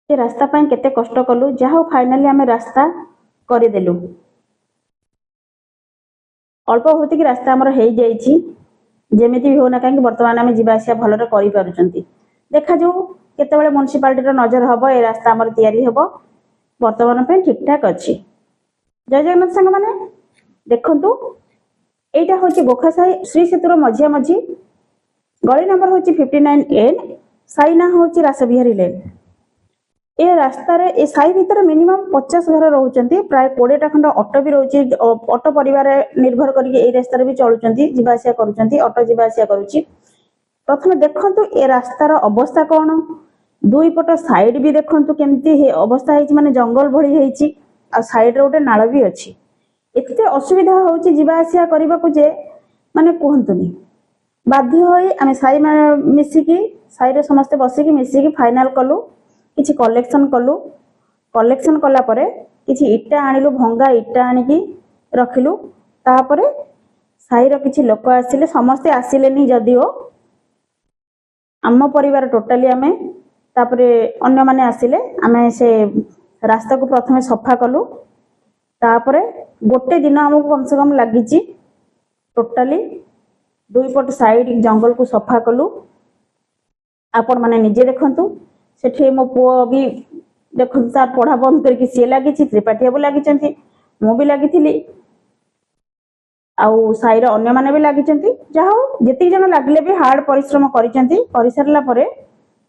ये रास्ता पाई केते कष्ट कलु जहा फाइनाली आम रास्ता करदेलु अल्प बहुत कि रास्ता आमर हो जमी भी होना कहीं बर्तमान आम जावास भलरे कर देखा जाऊ केतबेले म्युनिसिपालिटी नजर हम ए रास्ता आमर तैयारी हम बर्तमान ठीक ठाक अच्छी। जय जगन्नाथ सांग मैंने देखु यहाँ हूँ गोखासाही श्री सेतुर मझिया मझी गली नंबर हूँ 59N साई ना हूँ रासबिहारी लेन। ए रास्तार ए साई भितर मिनिमम 50 घर रोचे प्राय 20टा खंड ऑटो भी रोचे ऑटो परिवार निर्भर करके रास्तार भी चलुंट जावास कर ऑटो जावास करुच्ची। प्रथम देखु ए रास्तार अवस्था कौन दुई पट साइड भी देखु केमती अवस्था है माने जंगल भली है आ साइड रे गोटे नाल भी अच्छी एते असुविधा होची जावास करने को जे माने कहतुनी बाध्य होई आमे साई मिसिकी साई रे समस्ते बसिकी मिसिकी फाइनल कलु किछि कलेक्शन कलु कलेक्शन कला परे किछि इटा आनिलु भंगा इटा आनिकी रखिलु तापरे साई रो किछि लोक आसिले समस्ते आसिलेनी जदिओ आम परिवार टोटाली आमे तापरे अन्य माने आसिले आमे से रास्ता को प्रथमे सफा कलु तापरे गोटे दिन हमको कम से कम लगी टोटाली दुई पट साइड जंगल को सफा कलु आपण माने निजे देखंतु सेठी मो पुओ भी देखु तार पढ़ा बंद करके सी लगी त्रिपाठी बाबू लगी मु भी लगी आउ साईर अन्य माने भी लगी जहा जेति जन लगले भी हार्ड परिश्रम कर सारा परे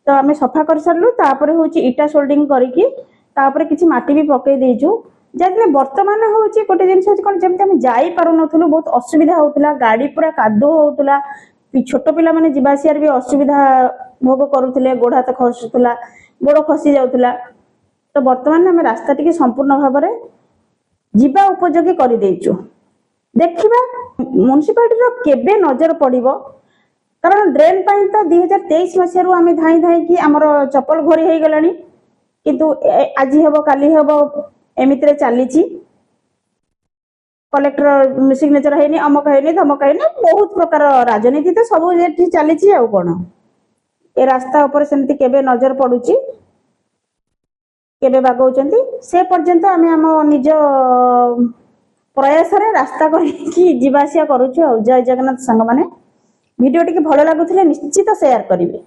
तो आम सफा कर सारू तापर हूँ इटा सोल्डिंग करके तापर किसी माटी भी पकई देचु जहाँ बर्तमान हूँ गोटे जिन कौन जमी आम जापार नु बहुत असुविधा होता गाड़ी पूरा कादो होता छोट पिला माने जावास भी असुविधा भोग करुले गोड़ हाथ खसुला गोड़ खसी जाऊला तो बर्तमान आम रास्ता टी संपूर्ण भाव में जीवा उपयोगी कर देचु। देखा म्युनिसिपालिटी केबे नजर पड़ो कारण ड्रेन पाई तो 2023 मसीह आम धाई धाई कि आमर चपल घोरी हो गलानी किंतु आज हम काली हम एमती चली कलेक्टर सिग्नेचर है अमक है धमक है बहुत प्रकार राजनीति तो सब चली आ कौन ए रास्ता उपर सेमती केबे नजर पड़ुची केबे बागौचंती से पर्यंत आम आम निज प्रयास रे रास्ता करके जीवासिया करुछु। जय जगन्नाथ सांग माने वीडियो टी भल लगुले निश्चित शेयर करेंगे।